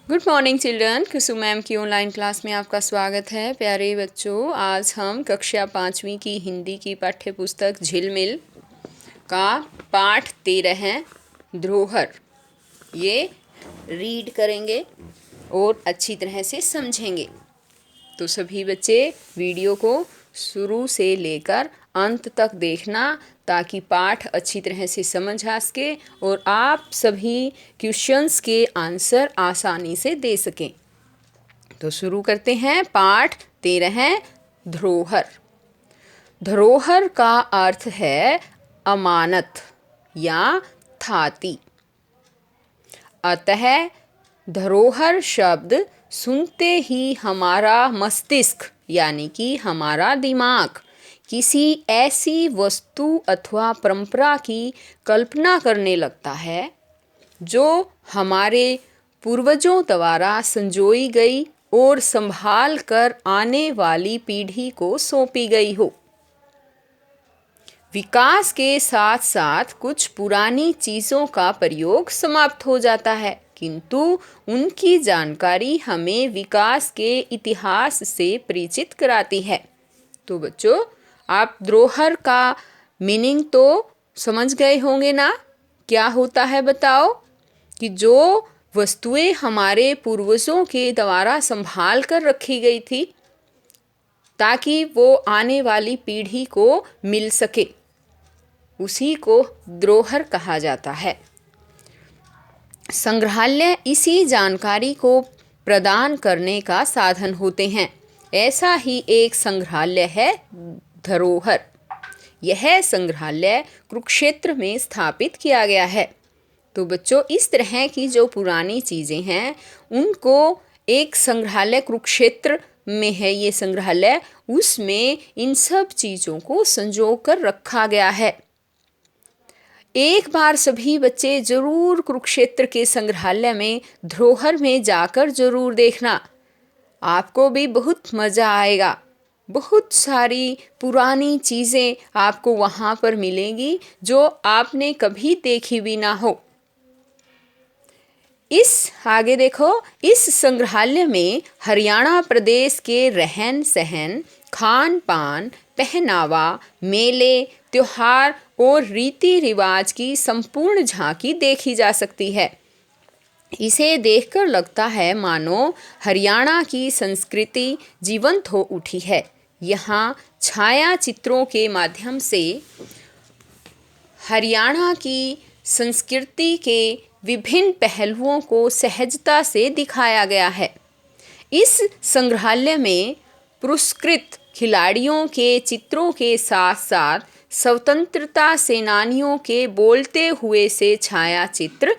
Good morning children. Kusum ma'am की online class में आपका स्वागत है। प्यारे बच्चों, आज हम कक्षा 5वीं की हिंदी की पाठ्य पुस्तक झिलमिल का पाठ 13 धरोहर ये रीड करेंगे और अच्छी तरह से समझेंगे। तो सभी बच्चे वीडियो को शुरू से लेकर अंत तक देखना ताकि पाठ अच्छी तरह से समझ आ सके और आप सभी क्वेश्चंस के आंसर आसानी से दे सकें। तो शुरू करते हैं। पाठ 13 धरोहर। धरोहर का अर्थ है अमानत या थाती। अतः धरोहर शब्द सुनते ही हमारा मस्तिष्क यानी कि हमारा दिमाग किसी ऐसी वस्तु अथवा परंपरा की कल्पना करने लगता है जो हमारे पूर्वजों द्वारा संजोई गई और संभाल कर आने वाली पीढ़ी को सौंपी गई हो। विकास के साथ साथ कुछ पुरानी चीज़ों का प्रयोग समाप्त हो जाता है, किंतु उनकी जानकारी हमें विकास के इतिहास से परिचित कराती है। तो बच्चों, आप धरोहर का मीनिंग तो समझ गए होंगे ना? क्या होता है बताओ? कि जो वस्तुएं हमारे पूर्वजों के द्वारा संभाल कर रखी गई थी ताकि वो आने वाली पीढ़ी को मिल सके, उसी को धरोहर कहा जाता है। संग्रहालय इसी जानकारी को प्रदान करने का साधन होते हैं। ऐसा ही एक संग्रहालय है धरोहर। यह संग्रहालय कुरुक्षेत्र में स्थापित किया गया है। तो बच्चों, इस तरह की जो पुरानी चीज़ें हैं उनको एक संग्रहालय कुरुक्षेत्र में है ये संग्रहालय, उसमें इन सब चीज़ों को संजो कर रखा गया है। एक बार सभी बच्चे ज़रूर कुरुक्षेत्र के संग्रहालय में धरोहर में जाकर ज़रूर देखना। आपको भी बहुत मज़ा आएगा। बहुत सारी पुरानी चीज़ें आपको वहाँ पर मिलेंगी जो आपने कभी देखी भी ना हो। आगे देखो, इस संग्रहालय में हरियाणा प्रदेश के रहन सहन, खान पान, पहनावा, मेले, त्योहार और रीति रिवाज की संपूर्ण झांकी देखी जा सकती है। इसे देखकर लगता है मानो हरियाणा की संस्कृति जीवंत हो उठी है। यहाँ छाया चित्रों के माध्यम से हरियाणा की संस्कृति के विभिन्न पहलुओं को सहजता से दिखाया गया है। इस संग्रहालय में पुरस्कृत खिलाड़ियों के चित्रों के साथ साथ स्वतंत्रता सेनानियों के बोलते हुए से छाया चित्र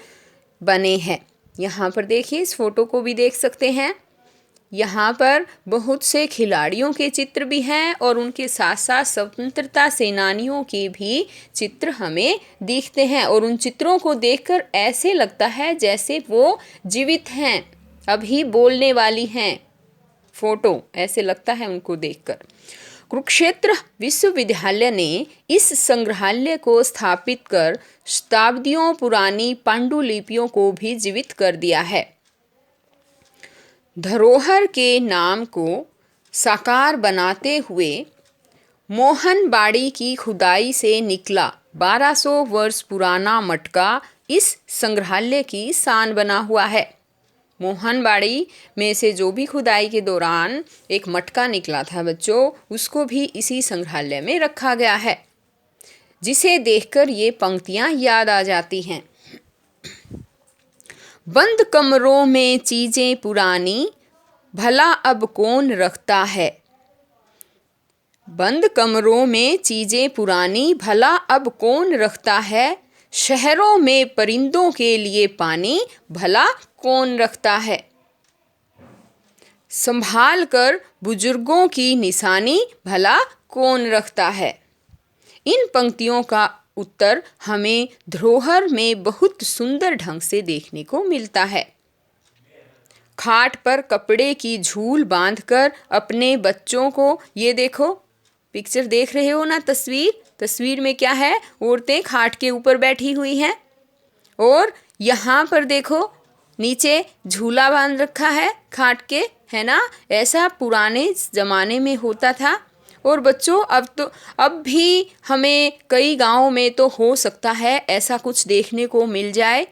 बने हैं। यहाँ पर देखिए, इस फोटो को भी देख सकते हैं। यहाँ पर बहुत से खिलाड़ियों के चित्र भी हैं और उनके साथ साथ स्वतंत्रता सेनानियों के भी चित्र हमें दिखते हैं और उन चित्रों को देखकर ऐसे लगता है जैसे वो जीवित हैं, अभी बोलने वाली हैं। फोटो ऐसे लगता है उनको देखकर। कुरुक्षेत्र विश्वविद्यालय ने इस संग्रहालय को स्थापित कर शताब्दियों पुरानी पांडुलिपियों को भी जीवित कर दिया है। धरोहर के नाम को साकार बनाते हुए मोहनबाड़ी की खुदाई से निकला 1200 वर्ष पुराना मटका इस संग्रहालय की शान बना हुआ है। मोहनबाड़ी में से जो भी खुदाई के दौरान एक मटका निकला था बच्चों, उसको भी इसी संग्रहालय में रखा गया है, जिसे देखकर ये पंक्तियां याद आ जाती हैं। बंद कमरों में चीजें पुरानी, भला अब कौन रखता है। बंद कमरों में चीजें पुरानी, भला अब कौन रखता है। शहरों में परिंदों के लिए पानी, भला कौन रखता है। संभाल कर बुजुर्गों की निशानी, भला कौन रखता है। इन पंक्तियों का उत्तर हमें धरोहर में बहुत सुंदर ढंग से देखने को मिलता है। खाट पर कपड़े की झूल बांधकर अपने बच्चों को, ये देखो पिक्चर देख रहे हो ना, तस्वीर में क्या है, औरतें खाट के ऊपर बैठी हुई हैं और यहाँ पर देखो नीचे झूला बांध रखा है खाट के, है ना। ऐसा पुराने ज़माने में होता था। और बच्चों अब भी हमें कई गाँव में तो हो सकता है ऐसा कुछ देखने को मिल जाए।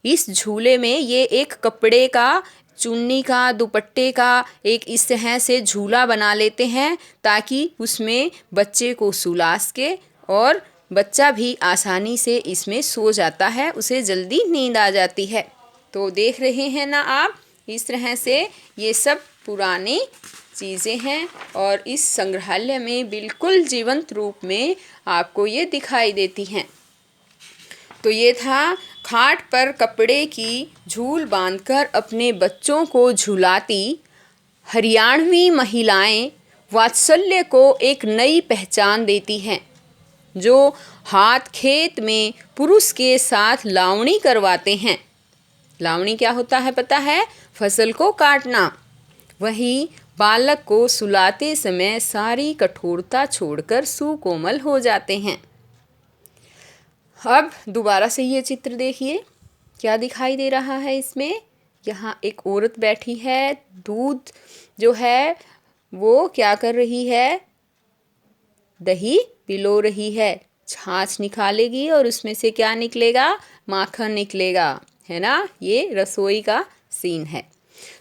इस झूले में ये एक कपड़े का, चुन्नी का, दुपट्टे का एक इस तरह से झूला बना लेते हैं ताकि उसमें बच्चे को सुला सके और बच्चा भी आसानी से इसमें सो जाता है, उसे जल्दी नींद आ जाती है। तो देख रहे हैं ना आप, इस तरह से ये सब पुरानी चीज़ें हैं और इस संग्रहालय में बिल्कुल जीवंत रूप में आपको ये दिखाई देती हैं। तो ये था खाट पर कपड़े की झूल बांधकर अपने बच्चों को झुलाती हरियाणवी महिलाएं वात्सल्य को एक नई पहचान देती हैं, जो हाथ खेत में पुरुष के साथ लावणी करवाते हैं। लावणी क्या होता है पता है? फसल को काटना। वही बालक को सुलाते समय सारी कठोरता छोड़कर सुकोमल हो जाते हैं। अब दोबारा से ये चित्र देखिए, क्या दिखाई दे रहा है इसमें? यहाँ एक औरत बैठी है, दूध जो है वो क्या कर रही है? दही पिलो रही है। छाछ निकालेगी और उसमें से क्या निकलेगा? माखन निकलेगा, है ना। ये रसोई का सीन है।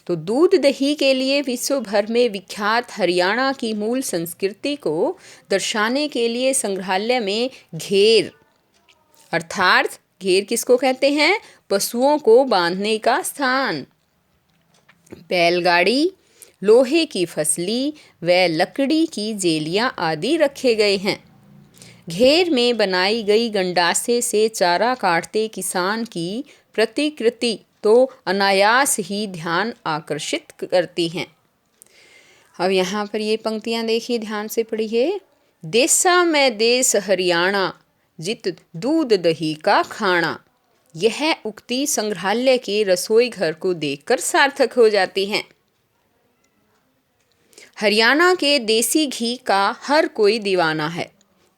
तो दूध दही के लिए विश्व भर में विख्यात हरियाणा की मूल संस्कृति को दर्शाने के लिए संग्रहालय में घेर, अर्थात घेर किसको कहते हैं? पशुओं को बांधने का स्थान, बैलगाड़ी, लोहे की फसली व लकड़ी की जेलियां आदि रखे गए हैं। घेर में बनाई गई गंडासे से चारा काटते किसान की प्रतिकृति तो अनायास ही ध्यान आकर्षित करती हैं। अब यहाँ पर ये पंक्तियाँ देखिए, ध्यान से पढ़िए। देसा में देश हरियाणा, जित दूध दही का खाना। यह उक्ति संग्रहालय के रसोई घर को देखकर सार्थक हो जाती हैं। हरियाणा के देसी घी का हर कोई दीवाना है।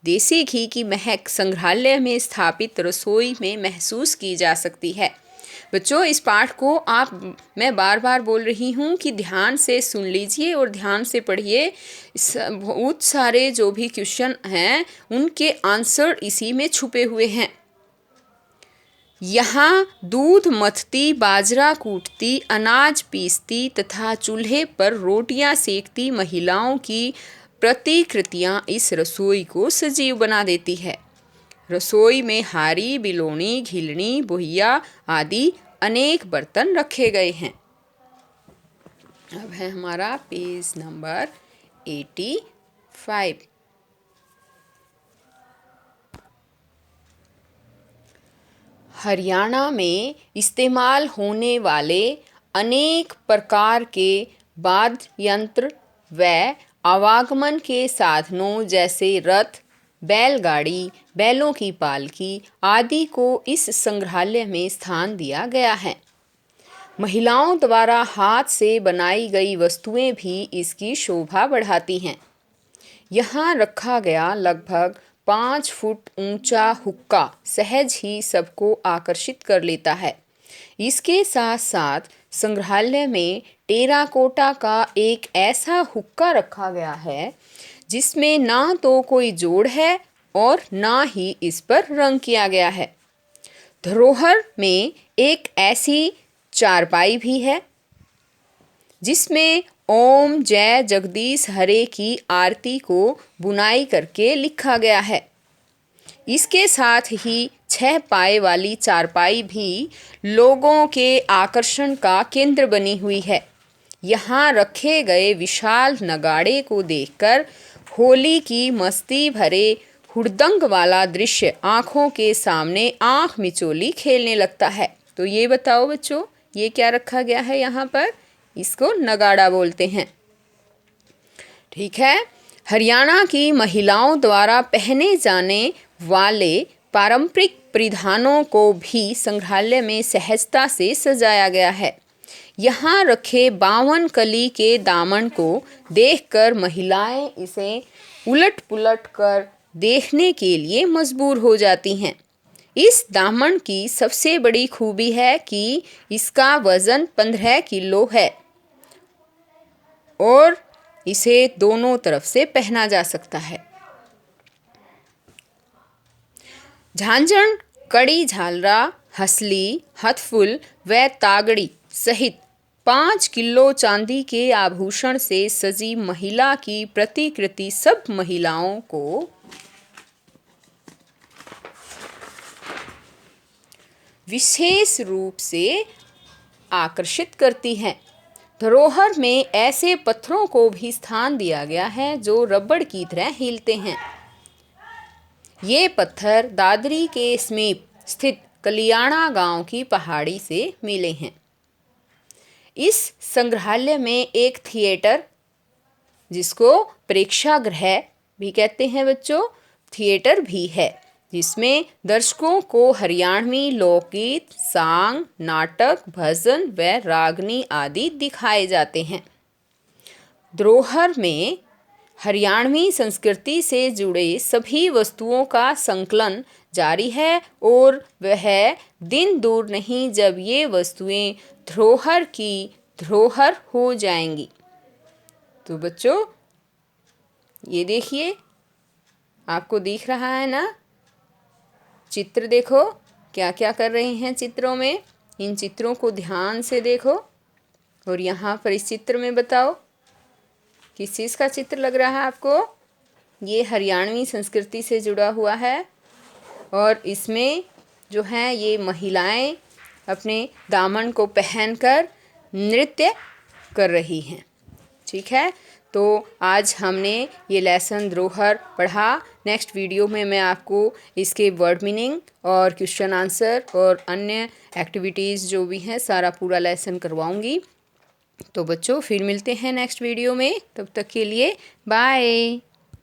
देसी घी की महक संग्रहालय में स्थापित रसोई में महसूस की जा सकती है। बच्चों, इस पाठ को मैं बार बार बोल रही हूँ कि ध्यान से सुन लीजिए और ध्यान से पढ़िए। बहुत सारे जो भी क्वेश्चन हैं उनके आंसर इसी में छुपे हुए हैं। यहाँ दूध मथती, बाजरा कूटती, अनाज पीसती तथा चूल्हे पर रोटियां सेकती महिलाओं की प्रतिकृतियाँ इस रसोई को सजीव बना देती है। रसोई में हारी, बिलोनी, घिलनी, बोहिया आदि अनेक बर्तन रखे गए हैं। अब है हमारा पेज नंबर 85। हरियाणा में इस्तेमाल होने वाले अनेक प्रकार के वाद्य यंत्र व आवागमन के साधनों जैसे रथ, बैलगाड़ी, बैलों की पालकी आदि को इस संग्रहालय में स्थान दिया गया है। महिलाओं द्वारा हाथ से बनाई गई वस्तुएं भी इसकी शोभा बढ़ाती हैं। यहाँ रखा गया लगभग 5 फुट ऊंचा हुक्का सहज ही सबको आकर्षित कर लेता है। इसके साथ साथ संग्रहालय में टेराकोटा का एक ऐसा हुक्का रखा गया है जिसमें ना तो कोई जोड़ है और ना ही इस पर रंग किया गया है। धरोहर में एक ऐसी चारपाई भी है जिसमें ओम जय जगदीश हरे की आरती को बुनाई करके लिखा गया है। इसके साथ ही 6 पाए वाली चारपाई भी लोगों के आकर्षण का केंद्र बनी हुई है। यहाँ रखे गए विशाल नगाड़े को देखकर होली की मस्ती भरे हुड़दंग वाला दृश्य आँखों के सामने आँख मिचोली खेलने लगता है। तो ये बताओ बच्चों, ये क्या रखा गया है यहाँ पर? इसको नगाड़ा बोलते हैं। ठीक है। हरियाणा की महिलाओं द्वारा पहने जाने वाले पारंपरिक परिधानों को भी संग्रहालय में सहजता से सजाया गया है। यहाँ रखे 52 कली के दामन को देखकर महिलाएं इसे उलट पुलट कर देखने के लिए मजबूर हो जाती हैं। इस दामन की सबसे बड़ी खूबी है कि इसका वज़न 15 किलो है और इसे दोनों तरफ से पहना जा सकता है। झांझण, कड़ी झालरा, हसली, हथफुल व तागड़ी सहित 5 किलो चांदी के आभूषण से सजी महिला की प्रतिकृति सब महिलाओं को विशेष रूप से आकर्षित करती हैं। धरोहर में ऐसे पत्थरों को भी स्थान दिया गया है जो रबड़ की तरह हिलते हैं। ये पत्थर दादरी के समीप स्थित कलियाणा गांव की पहाड़ी से मिले हैं। इस संग्रहालय में एक थिएटर, जिसको प्रेक्षागृह भी कहते हैं बच्चों, थिएटर भी है, जिसमें दर्शकों को हरियाणवी लोकगीत, सांग, नाटक, भजन व रागनी आदि दिखाए जाते हैं। धरोहर में हरियाणवी संस्कृति से जुड़े सभी वस्तुओं का संकलन जारी है और वह दिन दूर नहीं जब ये वस्तुएं धरोहर की धरोहर हो जाएंगी। तो बच्चों, ये देखिए, आपको दिख रहा है ना, चित्र देखो क्या क्या कर रहे हैं चित्रों में। इन चित्रों को ध्यान से देखो और यहाँ पर इस चित्र में बताओ किस चीज़ का चित्र लग रहा है आपको। ये हरियाणवी संस्कृति से जुड़ा हुआ है और इसमें जो है ये महिलाएं अपने दामन को पहनकर नृत्य कर रही हैं। ठीक है, तो आज हमने ये लेसन धरोहर पढ़ा। नेक्स्ट वीडियो में मैं आपको इसके वर्ड मीनिंग और क्वेश्चन आंसर और अन्य एक्टिविटीज़ जो भी हैं सारा पूरा लेसन करवाऊंगी। तो बच्चों, फिर मिलते हैं नेक्स्ट वीडियो में। तब तक के लिए बाय।